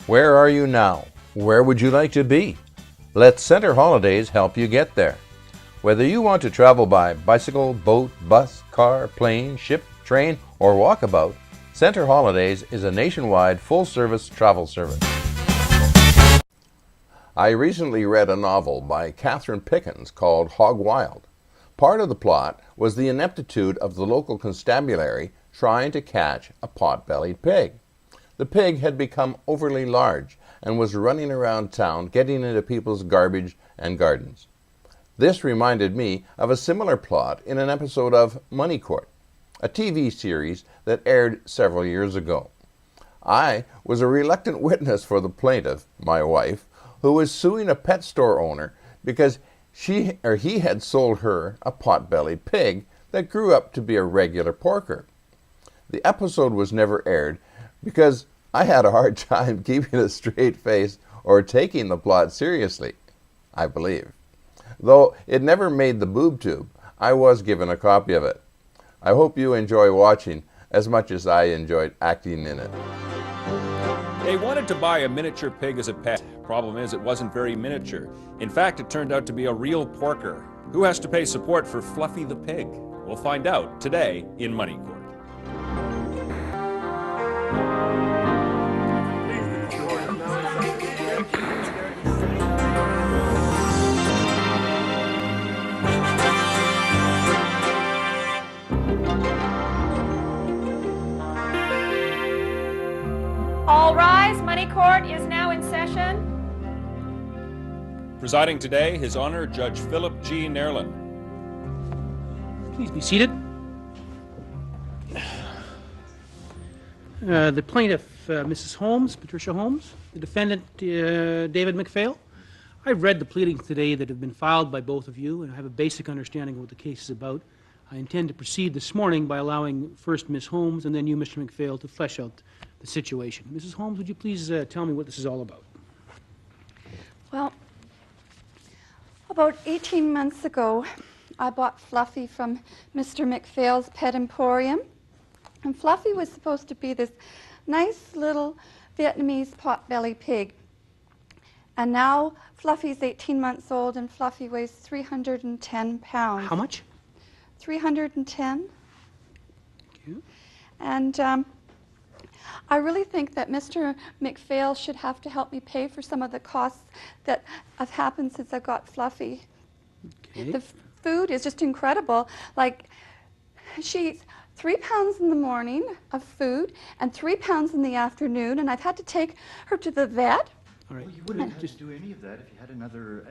Where are you now? Where would you like to be? Let Center Holidays help you get there. Whether you want to travel by bicycle, boat, bus, car, plane, ship, train, or walkabout, Center Holidays is a nationwide full-service travel service. I recently read a novel by Catherine Pickens called Hog Wild. Part of the plot was the ineptitude of the local constabulary trying to catch a pot-bellied pig. The pig had become overly large and was running around town getting into people's garbage and gardens. This reminded me of a similar plot in an episode of MoneyCourt, a TV series that aired several years ago. I was a reluctant witness for the plaintiff, my wife, who was suing a pet store owner because he had sold her a pot-bellied pig that grew up to be a regular porker. The episode was never aired because I had a hard time keeping a straight face or taking the plot seriously, I believe. Though it never made the boob tube, I was given a copy of it. I hope you enjoy watching as much as I enjoyed acting in it. They wanted to buy a miniature pig as a pet. Problem is, it wasn't very miniature. In fact, it turned out to be a real porker. Who has to pay support for Fluffy the pig? We'll find out today in MoneyCourt. All rise. MoneyCourt is now in session. Presiding today, His Honor Judge Philip G. Nerlin. Please be seated. The plaintiff, Mrs. Holmes, Patricia Holmes. The defendant, David McPhail. I've read the pleadings today that have been filed by both of you, and I have a basic understanding of what the case is about. I intend to proceed this morning by allowing first Ms. Holmes and then you, Mr. McPhail, to flesh out the situation. Mrs. Holmes, would you please tell me what this is all about? Well, about 18 months ago, I bought Fluffy from Mr. McPhail's Pet Emporium. And Fluffy was supposed to be this nice little Vietnamese pot-bellied pig. And now Fluffy's 18 months old and Fluffy weighs 310 pounds. How much? 310. Thank you. And I really think that Mr. McPhail should have to help me pay for some of the costs that have happened since I got Fluffy. Okay. The food is just incredible. Like, she eats 3 pounds in the morning of food and 3 pounds in the afternoon, and I've had to take her to the vet. All right. Well, you wouldn't have to do any of that if you had another,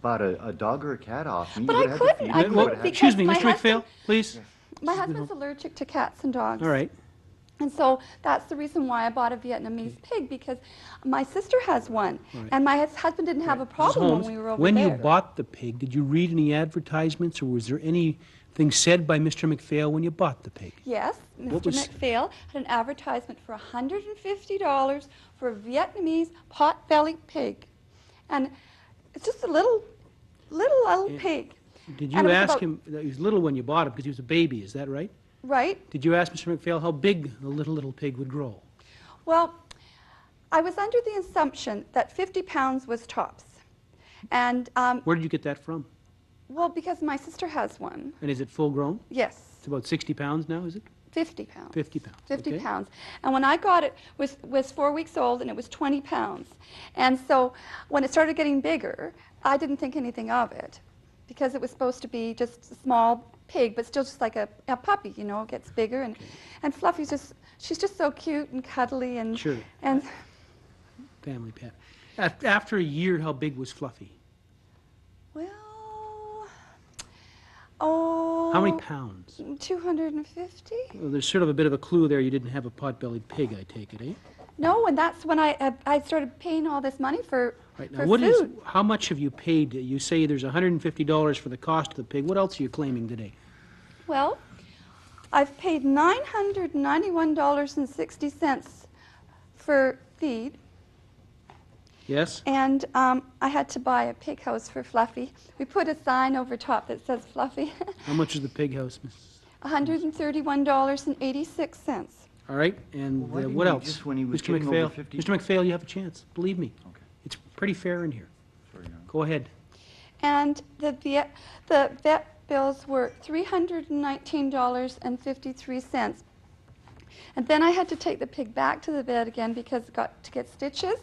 bought a dog or a cat off me. But You I would have to feed couldn't. it, I you would couldn't have- because Excuse me, my Mr. husband- McPhail, please. Yes. My husband's allergic to cats and dogs. All right. And so that's the reason why I bought a Vietnamese pig, because my sister has one. Right. And my husband didn't have a Mrs. problem Holmes, when we were over when there. you bought the pig, did you read any advertisements, or was there anything said by Mr. McPhail when you bought the pig? Yes, What Mr. was- McPhail had an advertisement for $150 for a Vietnamese pot-bellied pig. And it's just a little pig. Did And you it was ask about- him, he was little when you bought him because he was a baby, is that right? Right? Did you ask Mr. McPhail how big the little pig would grow? Well, I was under the assumption that 50 pounds was tops. And, Where did you get that from? well, because my sister has one. And is it full grown? Yes, It's about 60 pounds now, is it? 50 pounds. 50 pounds. 50 okay. pounds. And when I got it, was 4 weeks old, and it was 20 pounds. And so when it started getting bigger, I didn't think anything of it, because it was supposed to be just a small pig, but still just like a puppy, you know, it gets bigger. And Fluffy's just, she's just so cute and cuddly and... Sure. And Family pet. After a year, how big was Fluffy? well, oh... How many pounds? 250? Well, there's sort of a bit of a clue there. You didn't have a pot-bellied pig, I take it, eh? No, and that's when I started paying all this money for Right. Now, food. how much have you paid? You say there's $150 for the cost of the pig. What else are you claiming today? Well, I've paid $991.60 for feed, Yes? and I had to buy a pig house for Fluffy. We put a sign over top that says Fluffy. How much is the pig house, Miss? $131.86. All right, and Why didn't what you else? just when he was Mr. getting McPhail, over 50? Mr. McPhail, you have a chance, believe me. Okay. It's pretty fair in here. Sorry, Your Honor. Go ahead. And the vet bills were $319.53. And then I had to take the pig back to the vet again because it got to get stitches,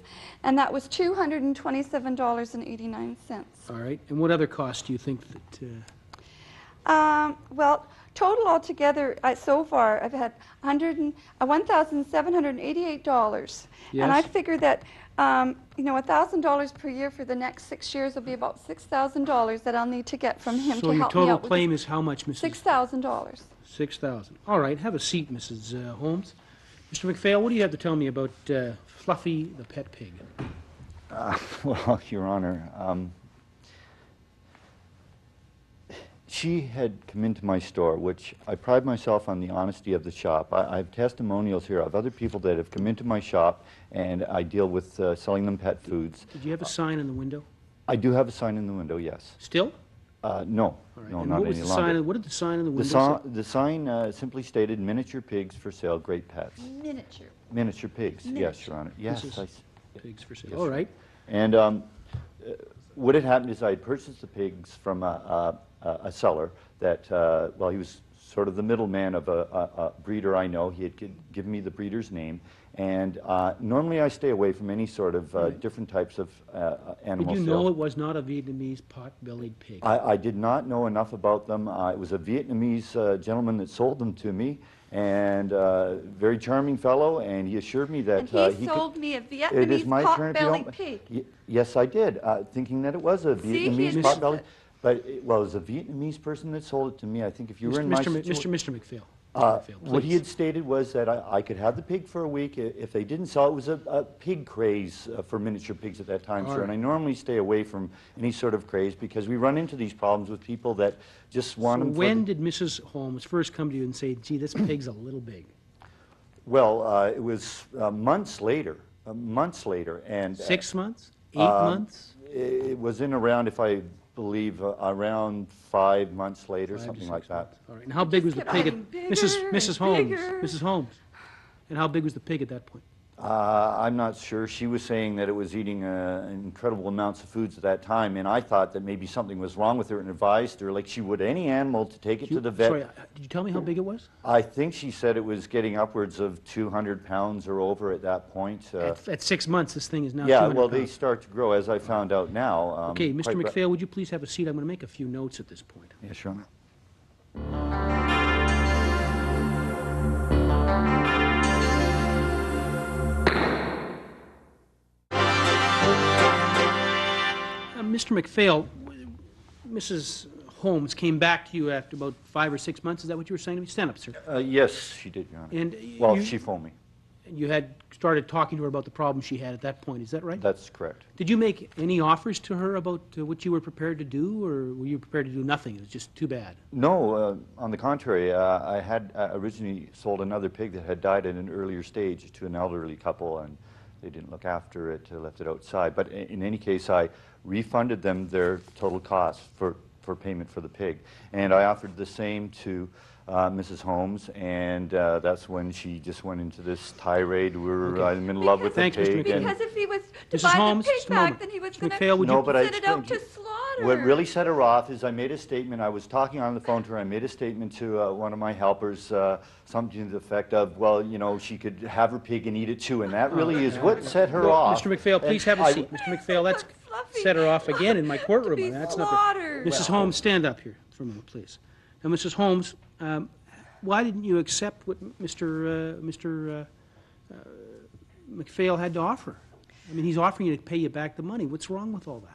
and that was $227.89. All right, and what other costs do you think that, Well, total altogether, so far, I've had $1,788. And I Yes. figure that, $1,000 per year for the next 6 years will be about $6,000 that I'll need to get from him so to your help me total out with claim is how much, Mrs.? $6,000. 6,000. All right, have a seat, Mrs. Holmes. Mr. McPhail, what do you have to tell me about Fluffy the pet pig? Well, Your Honor, she had come into my store, which I pride myself on the honesty of the shop. I have testimonials here of other people that have come into my shop, and I deal with selling them pet foods. Did you have a sign in the window? I do have a sign in the window, yes. Still? No, All right. no, And not what was any the longer. sign? What did the sign in the The, window say? the sign simply stated miniature pigs for sale, great pets. Miniature. Miniature pigs, yes, Miniature. Your Honor. Yes, This is I s- Pigs for sale. Yes, All sir. right. And what had happened is I had purchased the pigs from a seller that, well, he was sort of the middleman of a breeder I know. He had given me the breeder's name. And normally I stay away from any sort of different types of animal Did you sales. know it was not a Vietnamese pot-bellied pig? I did not know enough about them. It was a Vietnamese gentleman that sold them to me, and very charming fellow, and he assured me that And he could- sold me a It is Vietnamese my turn if you pot-bellied don't- pig. Yes, I did, thinking that it was a See, he Vietnamese admits pot-bellied. it. But, it was a Vietnamese person that sold it to me. I think if you were in my Mr. situation... Mr. McPhail. What he please. had stated was that I could have the pig for a week. If they didn't sell it, was a pig craze for miniature pigs at that time, sir. And I normally stay away from any sort of craze because we run into these problems with people that just want So them for when the- did Mrs. Holmes first come to you and say, gee, this pig's a little big? Well, it was months later, and 6 months? 8 months? it was in around, if I believe, around 5 months later, 5 to something 6 like that. months. All right. And how big was the kept pig? getting bigger Mrs. and Holmes. bigger. Mrs. Holmes. And how big was the pig at that point? I'm not sure. She was saying that it was eating incredible amounts of foods at that time, and I thought that maybe something was wrong with her and advised her, like she would any animal, to take it to the vet. Sorry, did you tell me how big it was? I think she said it was getting upwards of 200 pounds or over at that point. At 6 months, this thing is now Yeah, 200 well, they pounds. start to grow, as I found out now. Okay, Mr. quite ra- McPhail, would you please have a seat? I'm going to make a few notes at this point. Yes, Your Honor. Mr. McPhail, Mrs. Holmes came back to you after about 5 or 6 months. Is that what you were saying to me? Stand up, sir. Yes, she did, Your Honor. And Well, you- she phoned me. You had started talking to her about the problem she had at that point. Is that right? That's correct. Did you make any offers to her about what you were prepared to do, or were you prepared to do nothing? It was just too bad. No, on the contrary, I had originally sold another pig that had died at an earlier stage to an elderly couple, and they didn't look after it, left it outside. But in any case, I refunded them their total cost for payment for the pig. And I offered the same to Mrs. Holmes, and that's when she just went into this tirade. I'm in love with the Thanks, Mr. pig. McPhail. and- Because if he was to Mrs. buy Holmes, the pig just a moment. back, then he was Mr. going McPhail, would to No, you... but I send it out explained to to- slaughter. What really set her off is I made a statement. I was talking on the phone to her. I made a statement to one of my helpers, something to the effect of, well, you know, she could have her pig and eat it too. And that really is what set her off. Mr. McPhail, please have a And seat. Mr. McPhail, that's Fluffy set her off again in my courtroom. be That's not slaughtered. Mrs. Holmes, stand up here for a minute, please. Now, Mrs. Holmes, why didn't you accept what Mr. McPhail had to offer? I mean, he's offering you to pay you back the money. What's wrong with all that?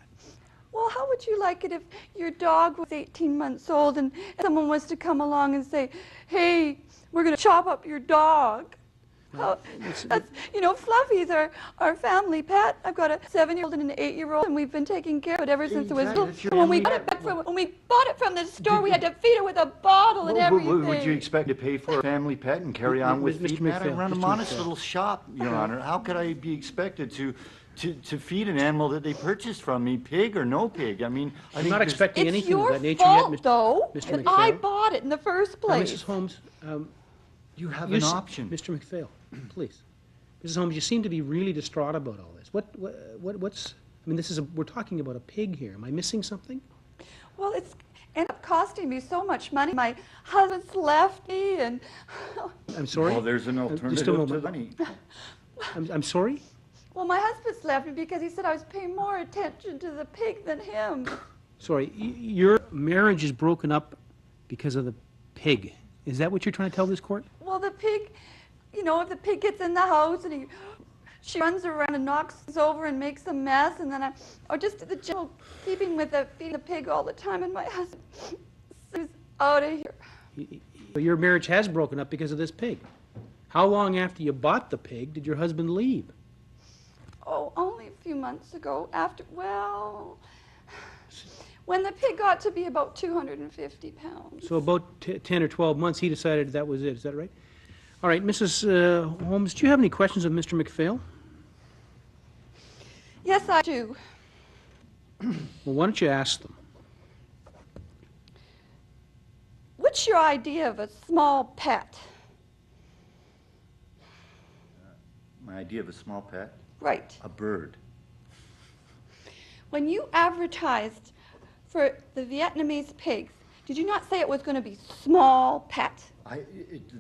Well, how would you like it if your dog was 18 months old and someone was to come along and say, hey, we're going to chop up your dog? Fluffy's our family pet. I've got a 7-year-old and an 8-year-old, and we've been taking care of it ever since it was little. That's your When we family bought it from the store, we had to feed it with a bottle and everything. Would you expect to pay for a family pet and carry on with Mr. feeding that? I McPhail, run a Mr. modest McPhail. little shop, Your Honor. How could I be expected to feed an animal that they purchased from me, pig or no pig? I mean, I I'm think not there's- expecting It's anything of your that nature fault, yet, though, Mr. that McPhail. I bought it in the first Now, place. Mrs. Holmes, You have an option. Mr. McPhail, please. Mrs. Holmes, you seem to be really distraught about all this. What's, I mean, we're talking about a pig here. Am I missing something? Well, it's ended up costing me so much money. My husband's left me, and I'm sorry? Well, there's an Just a alternative to moment. money. I'm sorry? well, my husband's left me because he said I was paying more attention to the pig than him. Sorry, your marriage is broken up because of the pig. Is that what you're trying to tell this court? Well, the pig, you know, if the pig gets in the house and she runs around and knocks things over and makes a mess, and then or just the general feeding the pig all the time, and my husband is out of here. Your marriage has broken up because of this pig. How long after you bought the pig did your husband leave? Oh, only a few months ago. When the pig got to be about 250 pounds. So about 10 or 12 months, he decided that was it. Is that right? All right, Mrs. Holmes, do you have any questions of Mr. McPhail? Yes, I do. Well, why don't you ask them? What's your idea of a small pet? My idea of a small pet? Right. A bird. When you advertised for the Vietnamese pigs, did you not say it was going to be small pet?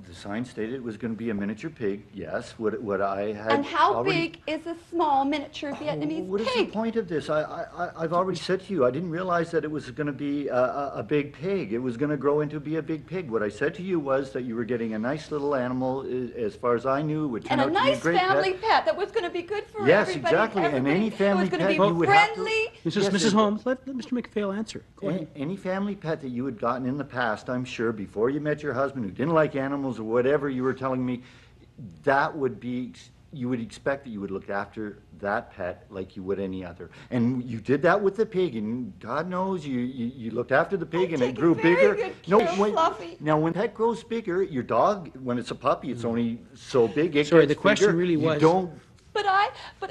The sign stated it was going to be a miniature pig, yes. What I had And how already... big is a small miniature Vietnamese What is the pig? point of this? I've already said to you, I didn't realize that it was going to be a big pig. It was going to grow into be a big pig. What I said to you was that you were getting a nice little animal, as far as I knew, would turn And out a to be a nice great family pet. pet that was going to be good for Yes, everybody. exactly. And any family it was going pet to you be would have to- friendly. Mrs. Holmes, let Mr. McPhail answer. Go ahead. Any family pet that you had gotten in the past, I'm sure, before you met your husband, who didn't like animals or whatever you were telling me, that would be, you would expect that you would look after that pet like you would any other. And you did that with the pig, and God knows you looked after the pig, and it take grew very bigger. good care of Fluffy. Now, when pet grows bigger, your dog, when it's a puppy, it's only so big. It Sorry, gets the question bigger. really You was- don't. But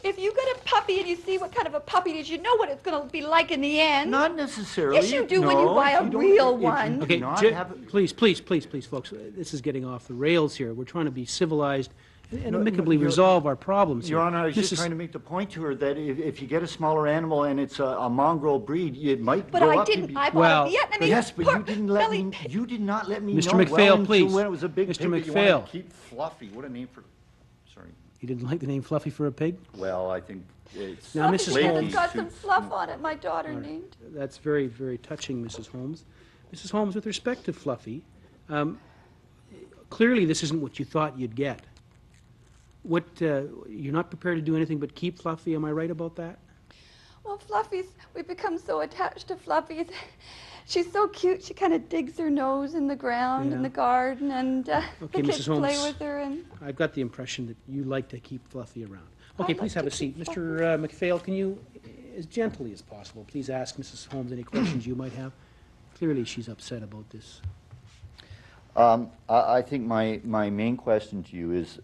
if you get a puppy and you see what kind of a puppy it is, you know what it's going to be like in the end. Not necessarily. Yes, you do when you No, buy a if don't- real if you one. do Okay, not have a- please, folks, this is getting off the rails here. We're trying to be civilized and No, amicably no, resolve our problems here. Your Honor, I was just Mrs. trying to make the point to her that if you get a smaller animal and it's a mongrel breed, it might But grow I up to didn't. be... I bought Well, a Vietnamese Yes, but you pork didn't let belly me. pig. You did not let me Mr. know McPhail, well until please. when it was a big Mr. pig that you wanted McPhail. to keep Fluffy. What a name for... Sorry. You didn't like the name Fluffy for a pig? Well, I think it's... Now, Mrs. Fluffy Holmes- has got some fluff on it. My daughter named. That's very, very touching, Mrs. Holmes. Mrs. Holmes, with respect to Fluffy, clearly this isn't what you thought you'd get. You're not prepared to do anything but keep Fluffy, am I right about that? Well, we've become so attached to Fluffy. She's so cute. She kind of digs her nose in the ground in Yeah. the garden, and Okay, the kids Mrs. play Holmes. with her. And I've got the impression that you like to keep Fluffy around. Okay, I'd please like have a to seat. keep Mr. McPhail, can you, as gently as possible, please ask Mrs. Holmes any questions you might have? Clearly, she's upset about this. I think my main question to you is,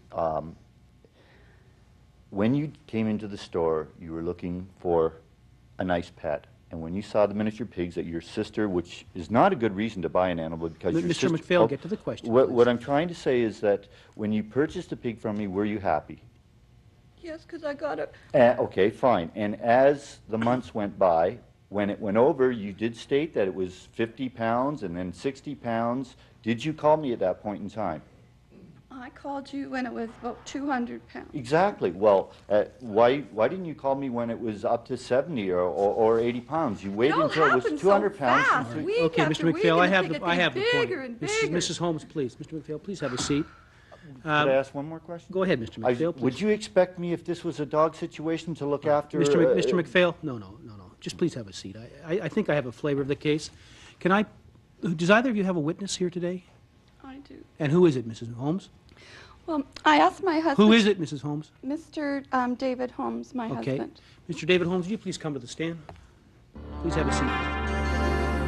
when you came into the store, you were looking for a nice pet. And when you saw the miniature pigs that your sister, which is not a good reason to buy an animal because your Mr. sister... McPhail, get to the question, What please. I'm trying to say is that when you purchased a pig from me, were you happy? yes, because I got her. Okay, fine. And as the months went by, when it went over, you did state that it was 50 pounds and then 60 pounds. Did you call me at that point in time? I called you when it was about 200 pounds. Exactly. Well, why didn't you call me when it was up to 70 or 80 pounds? You waited all until it was happened 200 so pounds. fast. and- Week Okay, after Mr. week, McPhail, and I the have pig the, is I have the getting point. bigger and bigger. Mrs. Holmes, please. Mr. McPhail, please have a seat. Could I ask one more question? Go ahead, Mr. McPhail, please. Would you expect me, if this was a dog situation, to look after... Mr. McPhail, no. Just please have a seat. I think I have a flavor of the case. Does either of you have a witness here today? I do. And who is it, Mrs. Holmes? Well, I asked my husband. Who is it, Mrs. Holmes? Mr. David Holmes, my Okay. husband. Mr. David Holmes, would you please come to the stand? Please have a seat.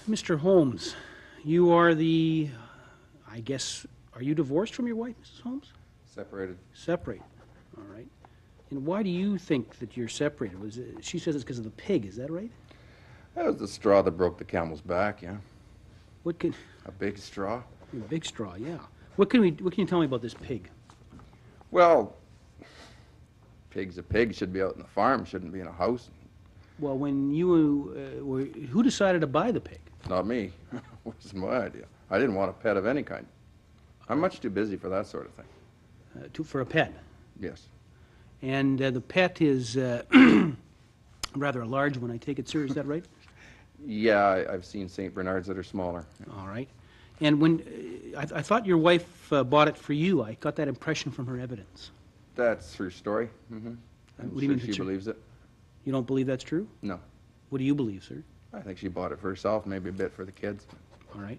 Mr. Holmes, you are I guess, are you divorced from your wife, Mrs. Holmes? Separated. Separate. All right. And why do you think that you're separated? She says it's because of the pig, is that right? That was the straw that broke the camel's back, yeah. What can... A big straw. A big straw, yeah. What can you tell me about this pig? Well, pig's a pig, should be out in the farm, shouldn't be in a house. Well, when you who decided to buy the pig? Not me. It wasn't my idea. I didn't want a pet of any kind. I'm much too busy for that sort of thing. For a pet? Yes. And the pet is rather a large one, I take it, sir, is that right? Yeah, I've seen St. Bernards that are smaller. All right. And when I thought your wife bought it for you. I got that impression from her evidence. That's her story. Mm-hmm. I'm What do you mean sure she believes it. You don't believe that's true? No. What do you believe, sir? I think she bought it for herself, maybe a bit for the kids. All right.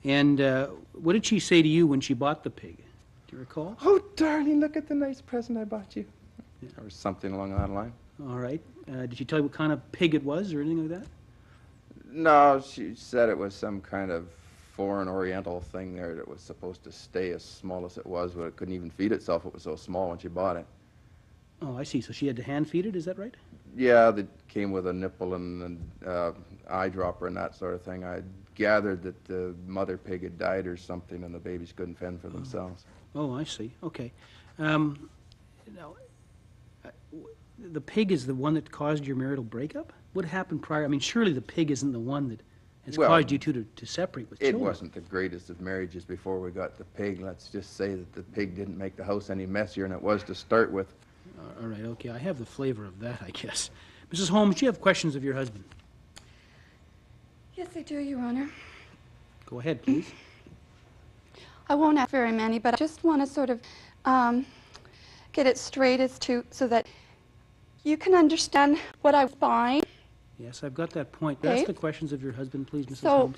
And what did she say to you when she bought the pig? Do you recall? Oh, darling, look at the nice present I bought you. Yeah. Or something along that line. All right. Did she tell you what kind of pig it was or anything like that? No, she said it was some kind of foreign oriental thing there that was supposed to stay as small as it was, but it couldn't even feed itself. It was so small when she bought it. Oh, I see. So she had to hand feed it, is that right? Yeah, that came with a nipple and an eyedropper and that sort of thing. I gathered that the mother pig had died or something and the babies couldn't fend for themselves. Oh, I see. Okay. Now, the pig is the one that caused your marital breakup? What happened prior? I mean, surely the pig isn't the one that has caused you two to separate with children. It wasn't the greatest of marriages before we got the pig. Let's just say that the pig didn't make the house any messier than it was to start with. All right, okay. I have the flavor of that, I guess. Mrs. Holmes, do you have questions of your husband? Yes, I do, Your Honor. Go ahead, please. I won't ask very many, but I just want to sort of get it straight as to so that you can understand what I was buying. Yes, I've got that point. Okay. Ask the questions of your husband, please, Mrs. So, Holmes.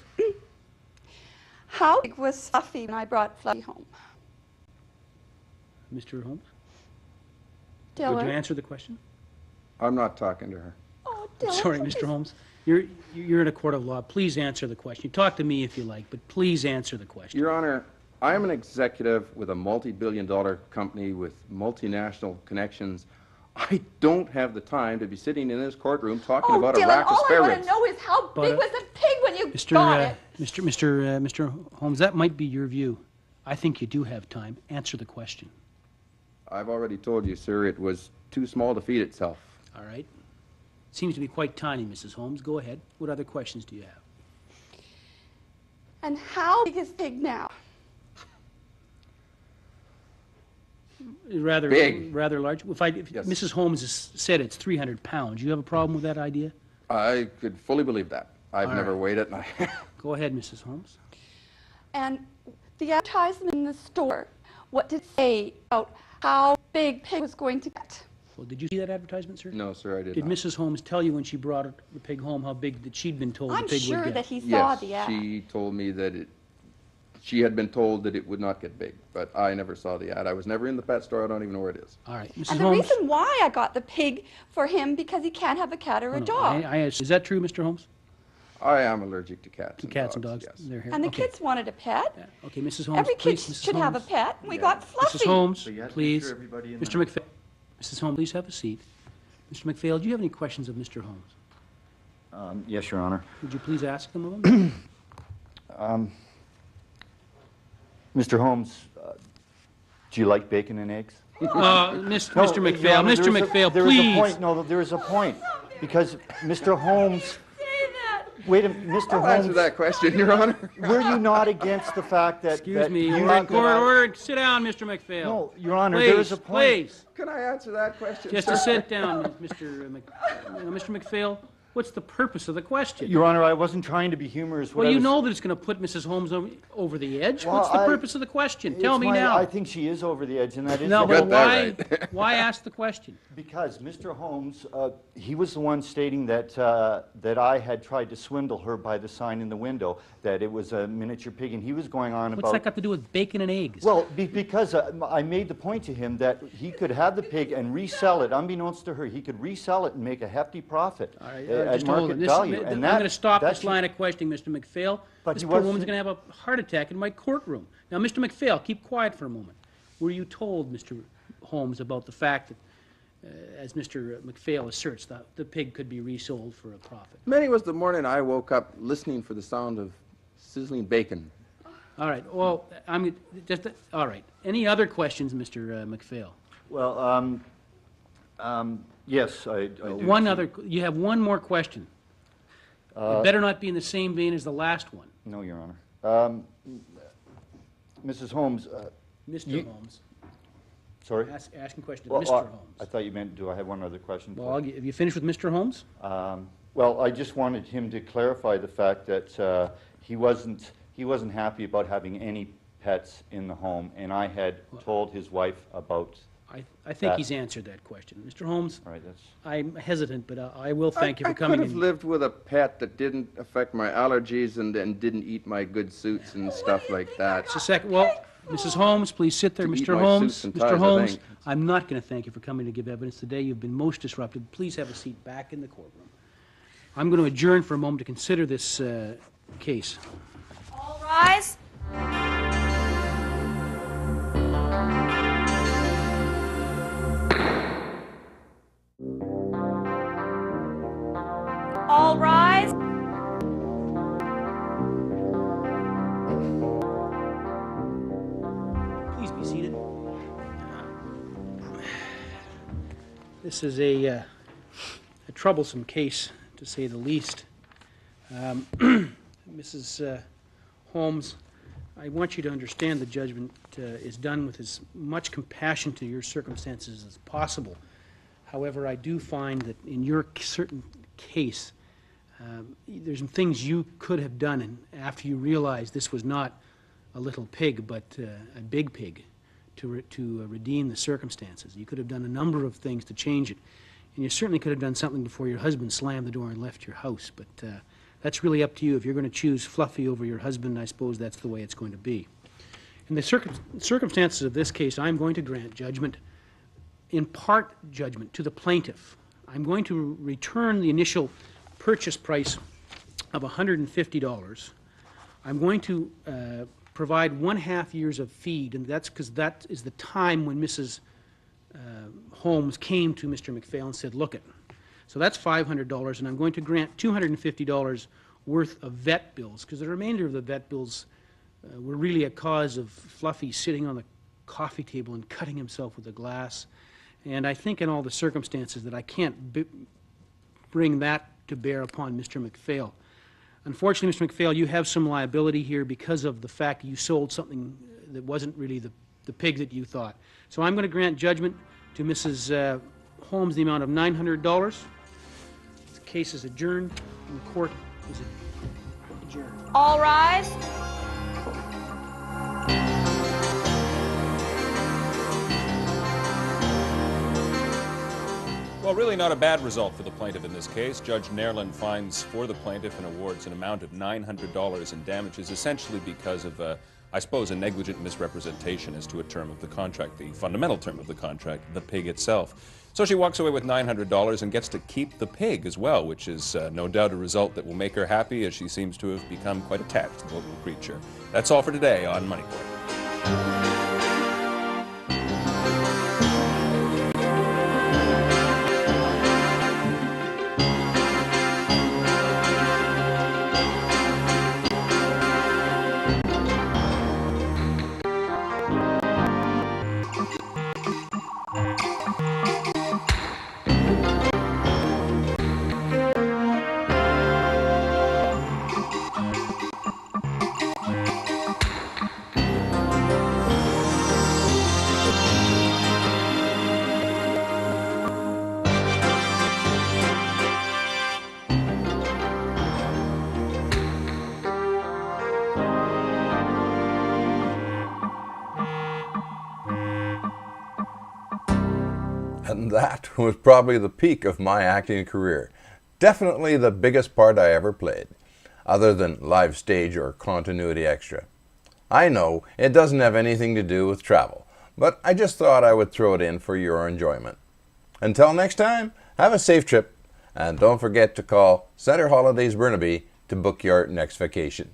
how big was Fluffy when I brought Fluffy home? Mr. Holmes? Diller. Would you answer the question? I'm not talking to her. Oh, Diller. Sorry, Mr. Holmes. You're in a court of law. Please answer the question. Talk to me if you like, but please answer the question. Your Honor, I am an executive with a multi-billion-dollar company with multinational connections. I don't have the time to be sitting in this courtroom talking about Dylan, a rack of all spare I ribs. want to know is how big was the pig when you Mr. bought it? Mr. Holmes, that might be your view. I think you do have time. Answer the question. I've already told you, sir, it was too small to feed itself. All right. Seems to be quite tiny, Mrs. Holmes. Go ahead. What other questions do you have? And how big is the pig now? Rather Big. Rather large. If Yes. Mrs. Holmes has said it's 300 pounds, you have a problem with that idea? I could fully believe that. I've All never right. weighed it. And I Go ahead, Mrs. Holmes. And the advertisement in the store, what did it say about how big pig was going to get? Well, did you see that advertisement, sir? No, sir, I did Did not. Mrs. Holmes tell you when she brought the pig home how big that she'd been told I'm the pig sure would get? that he saw Yes, the ad. she told me that she had been told that it would not get big, but I never saw the ad. I was never in the pet store. I don't even know where it is. All right, Mrs. And the Holmes. reason why I got the pig for him because he can't have a cat or a No, dog. is that true, Mr. Holmes? I am allergic to cats and Cats dogs. and dogs. Yes. They're here. And the Okay. kids wanted a pet. Yeah. Okay, Mrs. Holmes. Every kid please, Mrs. should have a Holmes. pet. We Yeah. got Fluffy. Mrs. Holmes, So you have to make please. sure everybody in Mr. the- McPhail. Mrs. Holmes, please have a seat. Mr. McPhail, do you have any questions of Mr. Holmes? Yes, Your Honor. Would you please ask them of him? Mr. Holmes, do you like bacon and eggs? Mr. No, Mr. Your McPhail, Honor, Mr. McPhail, there is a please. point. No, there is a point. Because Mr. Holmes, wait a minute, Mr. I'll answer Holmes, that question, Your Honor. were you not against the fact that... Excuse that me, you you're in that court I- order. Sit down, Mr. McPhail. No, Your Honor, please, there is a point. Please, Can I answer that question, just sir? to sit down, Mr. McPhail. What's the purpose of the question? Your Honor, I wasn't trying to be humorous. What Well, I you was- know that it's going to put Mrs. Holmes over the edge. Well, What's the I- purpose of the question? It's Tell me my- now. I think she is over the edge, and that is... No, the but whole- got that why, right. why ask the question? Because Mr. Holmes, he was the one stating that that I had tried to swindle her by the sign in the window, that it was a miniature pig, and he was going on What's about... that got to do with bacon and eggs? Well, because I made the point to him that he could have the pig and resell it, unbeknownst to her, he could resell it and make a hefty profit All right, at just hold market on. This- value. I'm going to stop this should- line of questioning, Mr. McPhail. But This he poor wasn't- woman's going to have a heart attack in my courtroom. Now, Mr. McPhail, keep quiet for a moment. Were you told, Mr. Holmes, about the fact as Mr. McPhail asserts, the pig could be resold for a profit. Many was the morning I woke up listening for the sound of sizzling bacon. All right. Well, all right. Any other questions, Mr. McPhail? Well, yes, I do. You have one more question. It better not be in the same vein as the last one. No, Your Honor. Mrs. Holmes. Mr. Holmes. Sorry? Asking questions of Well, Mr. Holmes. I thought you meant, do I have one other question? Well, have you finished with Mr. Holmes? Well, I just wanted him to clarify the fact that he wasn't happy about having any pets in the home, and I had told his wife about I think he's answered that question. Mr. Holmes, all right, that's... I'm hesitant, but I will thank you for coming I could have lived with a pet that didn't affect my allergies and didn't eat my good suits and stuff like that. Just a second. Well, Mrs. Holmes, please sit there. To eat Mr. my Holmes, suits and Mr. ties, I Holmes, think. I'm not going to thank you for coming to give evidence today. You've been most disruptive. Please have a seat back in the courtroom. I'm going to adjourn for a moment to consider this case. All rise. All rise. Please be seated. This is a troublesome case, to say the least. Mrs. Holmes, I want you to understand the judgment is done with as much compassion to your circumstances as possible. However, I do find that in your certain case, there's some things you could have done, and after you realized this was not a little pig, but a big pig, to redeem the circumstances. You could have done a number of things to change it, and you certainly could have done something before your husband slammed the door and left your house, but that's really up to you. If you're going to choose Fluffy over your husband, I suppose that's the way it's going to be. In the circumstances of this case, I'm going to grant judgment, in part judgment, to the plaintiff. I'm going to return the initial purchase price of $150. I'm going to provide 1.5 years of feed, and that's because that is the time when Mrs. Holmes came to Mr. McPhail and said, look it. So that's $500, and I'm going to grant $250 worth of vet bills, because the remainder of the vet bills were really a cause of Fluffy sitting on the coffee table and cutting himself with a glass. And I think in all the circumstances that I can't bring that to bear upon Mr. McPhail. Unfortunately, Mr. McPhail, you have some liability here because of the fact that you sold something that wasn't really the pig that you thought. So I'm going to grant judgment to Mrs. Holmes the amount of $900. The case is adjourned, and the court is adjourned. All rise. Well, really not a bad result for the plaintiff in this case. Judge Nerlin finds for the plaintiff and awards an amount of $900 in damages, essentially because of, I suppose, a negligent misrepresentation as to a term of the contract, the fundamental term of the contract, the pig itself. So she walks away with $900 and gets to keep the pig as well, which is no doubt a result that will make her happy, as she seems to have become quite attached to the little creature. That's all for today on MoneyCourt. And that was probably the peak of my acting career. Definitely the biggest part I ever played, other than live stage or continuity extra. I know it doesn't have anything to do with travel, but I just thought I would throw it in for your enjoyment. Until next time, have a safe trip, and don't forget to call Center Holidays Burnaby to book your next vacation.